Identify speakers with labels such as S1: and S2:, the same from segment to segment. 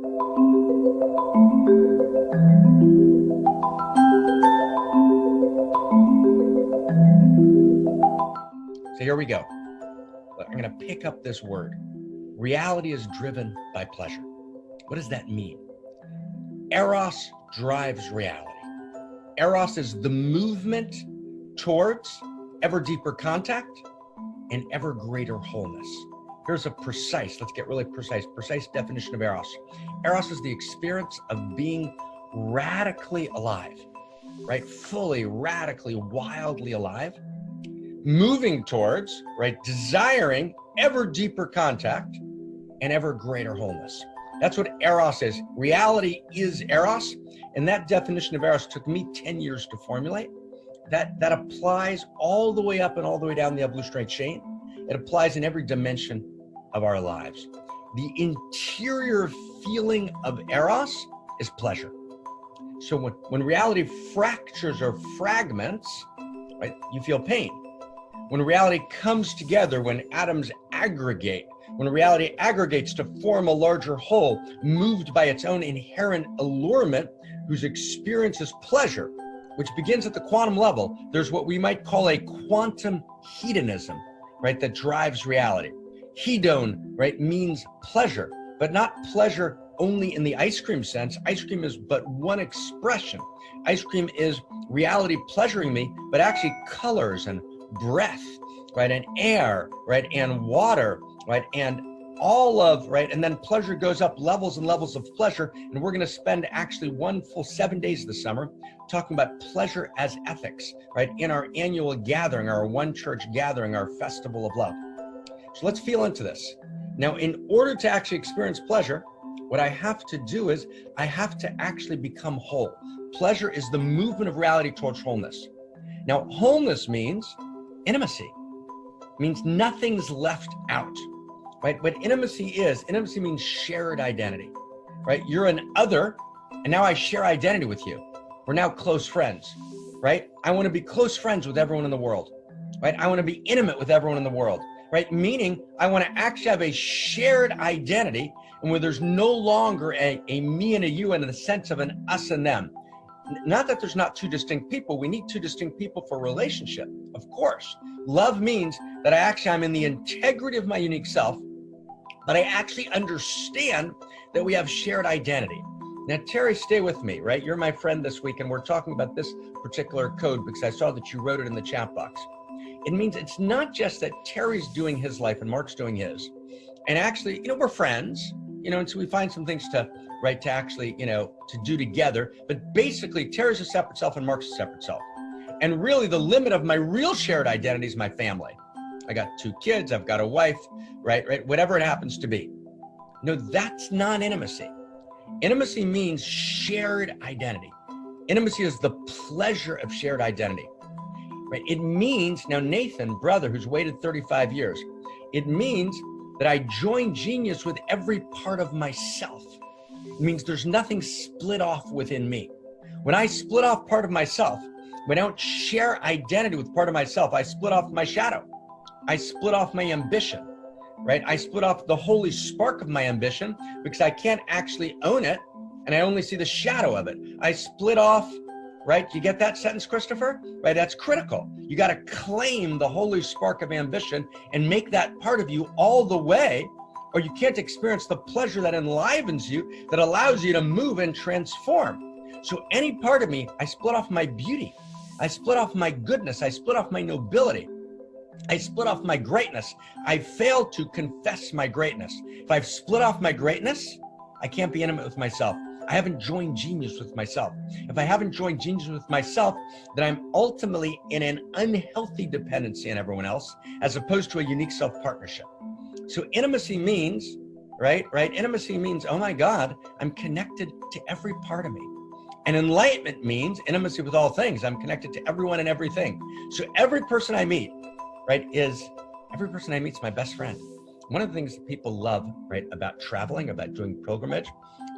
S1: So here we go. I'm going to pick up this word. Reality is driven by pleasure. What does that mean? Eros drives reality. Eros is the movement towards ever deeper contact and ever greater wholeness. Here's a let's get really precise definition of Eros. Eros is the experience of being radically alive, right? Fully, radically, wildly alive, moving towards, right? Desiring ever deeper contact and ever greater wholeness. That's what Eros is. Reality is Eros. And that definition of Eros took me 10 years to formulate. That applies all the way up and all the way down the evolutionary chain. It applies in every dimension of our lives. The interior feeling of Eros is pleasure. So when reality fractures or fragments, right, you feel pain. When reality comes together, when atoms aggregate, when reality aggregates to form a larger whole, moved by its own inherent allurement, whose experience is pleasure, which begins at the quantum level, there's what we might call a quantum hedonism, right, that drives reality. Hedon, right, means pleasure, but not pleasure only in the ice cream sense. Ice cream is but one expression. Ice cream is reality pleasuring me, but actually colors and breath, right, and air, right, and water, right, and all of, right, and then pleasure goes up levels and levels of pleasure, and we're going to spend actually one full 7 days this summer talking about pleasure as ethics, right, in our annual gathering, our one church gathering, our festival of love. So let's feel into this. Now, in order to actually experience pleasure, what I have to do is I have to actually become whole. Pleasure is the movement of reality towards wholeness. Now, wholeness means intimacy. It means nothing's left out, right? What intimacy means shared identity, right? You're an other, and now I share identity with you. We're now close friends, right? I want to be close friends with everyone in the world, right? I want to be intimate with everyone in the world, right? Meaning I want to actually have a shared identity, and where there's no longer a me and a you in the sense of an us and them. Not that there's not two distinct people. We need two distinct people for relationship, of course. Love means that I'm in the integrity of my unique self, but I actually understand that we have shared identity. Now, Terry, stay with me, right? You're my friend this week, and we're talking about this particular code because I saw that you wrote it in the chat box. It means it's not just that Terry's doing his life and Mark's doing his. And actually, we're friends, and so we find some things to actually, to do together. But basically, Terry's a separate self and Mark's a separate self. And really, the limit of my real shared identity is my family. I got 2 kids, I've got a wife, right? Whatever it happens to be. No, that's not intimacy. Intimacy means shared identity. Intimacy is the pleasure of shared identity, right? It means, now Nathan, brother, who's waited 35 years, it means that I join genius with every part of myself. It means there's nothing split off within me. When I split off part of myself, when I don't share identity with part of myself, I split off my shadow. I split off my ambition, right? I split off the holy spark of my ambition because I can't actually own it, and I only see the shadow of it. I split off, right? You get that sentence, Christopher? Right, that's critical. You got to claim the holy spark of ambition and make that part of you all the way, or you can't experience the pleasure that enlivens you, that allows you to move and transform. So any part of me, I split off my beauty. I split off my goodness. I split off my nobility. I split off my greatness. I failed to confess my greatness. If I've split off my greatness, I can't be intimate with myself. I haven't joined genius with myself. If I haven't joined genius with myself, then I'm ultimately in an unhealthy dependency on everyone else, as opposed to a unique self-partnership. So intimacy means, right? Intimacy means, oh my God, I'm connected to every part of me. And enlightenment means intimacy with all things. I'm connected to everyone and everything. So every person I meet, right, every person I meet is my best friend. One of the things that people love, right, about traveling, about doing pilgrimage,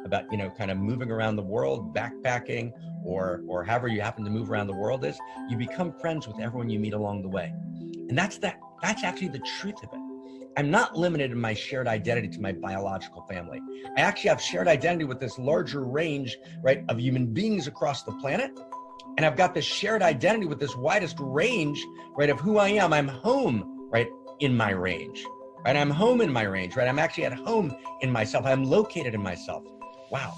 S1: about, kind of moving around the world, backpacking, or however you happen to move around the world is, you become friends with everyone you meet along the way. And that's actually the truth of it. I'm not limited in my shared identity to my biological family. I actually have shared identity with this larger range, right, of human beings across the planet. And I've got this shared identity with this widest range, right, of who I am. I'm home, right, in my range, right? I'm home in my range, right? I'm actually at home in myself. I'm located in myself. Wow.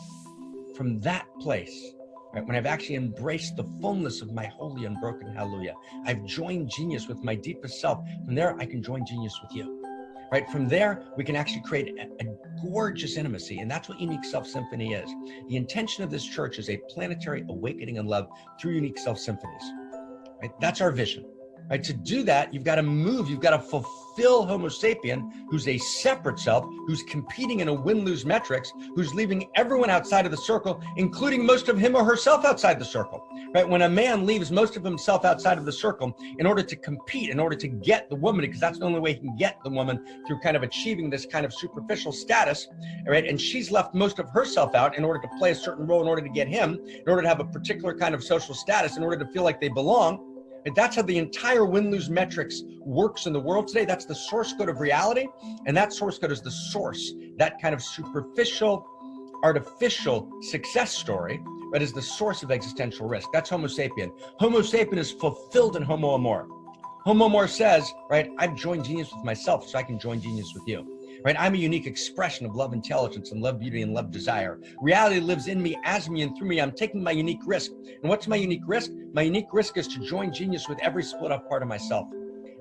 S1: From that place, right, when I've actually embraced the fullness of my holy unbroken hallelujah, I've joined genius with my deepest self. From there, I can join genius with you. Right? From there, we can actually create a gorgeous intimacy. And that's what Unique Self Symphony is. The intention of this church is a planetary awakening in love through Unique Self Symphonies. Right? That's our vision. Right? To do that, you've got to move, you've got to fulfill Homo sapien, who's a separate self, who's competing in a win-lose metrics, who's leaving everyone outside of the circle, including most of him or herself outside the circle. Right? When a man leaves most of himself outside of the circle in order to compete, in order to get the woman, because that's the only way he can get the woman, through kind of achieving this kind of superficial status, right? And she's left most of herself out in order to play a certain role, in order to get him, in order to have a particular kind of social status, in order to feel like they belong. And that's how the entire win-lose metrics works in the world today. That's the source code of reality. And that source code is the source, that kind of superficial, artificial success story, that is the source of existential risk. That's Homo sapien. Homo sapien is fulfilled in Homo amor. Homo amor says, right, I've joined genius with myself, so I can join genius with you. Right? I'm a unique expression of love intelligence and love beauty and love desire. Reality lives in me, as me, and through me. I'm taking my unique risk. And what's my unique risk? My unique risk is to join genius with every split off part of myself.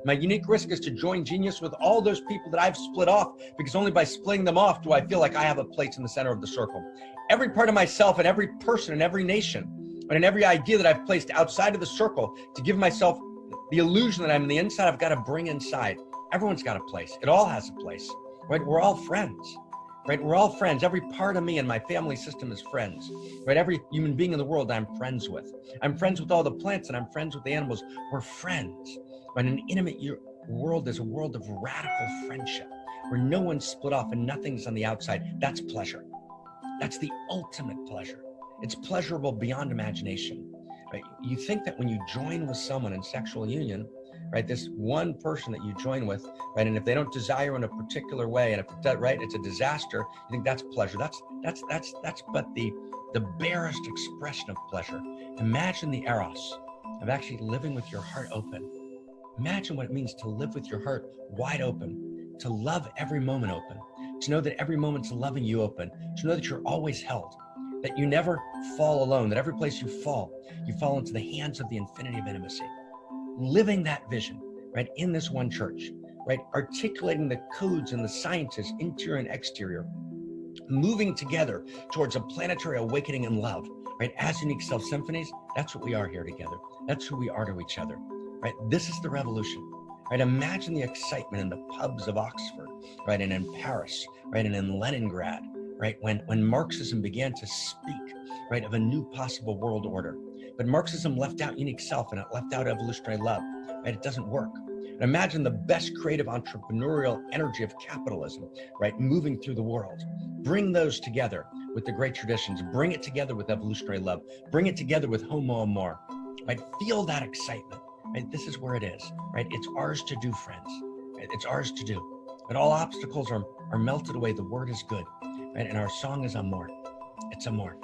S1: My unique risk is to join genius with all those people that I've split off, because only by splitting them off do I feel like I have a place in the center of the circle. Every part of myself and every person and every nation and every idea that I've placed outside of the circle to give myself the illusion that I'm in the inside, I've got to bring inside. Everyone's got a place. It all has a place. Right? We're all friends, right? We're all friends. Every part of me and my family system is friends, right? Every human being in the world I'm friends with. I'm friends with all the plants and I'm friends with the animals. We're friends. But an intimate world is a world of radical friendship where no one's split off and nothing's on the outside. That's pleasure. That's the ultimate pleasure. It's pleasurable beyond imagination. Right? You think that when you join with someone in sexual union, right, this one person that you join with, right, and if they don't desire in a particular way, and if it does, right, it's a disaster, you think that's pleasure. That's but the barest expression of pleasure. Imagine the eros of actually living with your heart open. Imagine what it means to live with your heart wide open, to love every moment open, to know that every moment's loving you open, to know that you're always held, that you never fall alone, that every place you fall into the hands of the infinity of intimacy. Living that vision, right, in this one church, right, articulating the codes and the sciences, interior and exterior, moving together towards a planetary awakening in love, right, as Unique Self Symphonies. That's what we are here together. That's who we are to each other, right? This is the revolution, right? Imagine the excitement in the pubs of Oxford, right, and in Paris, right, and in Leningrad, right, when Marxism began to speak, right, of a new possible world order. But Marxism left out unique self and it left out evolutionary love, right? It doesn't work. And imagine the best creative entrepreneurial energy of capitalism, right, moving through the world. Bring those together with the great traditions. Bring it together with evolutionary love. Bring it together with Homo amor, right? Feel that excitement, right? This is where it is, right? It's ours to do, friends, right? It's ours to do. But all obstacles are melted away. The word is good, right? And our song is amor. It's amor.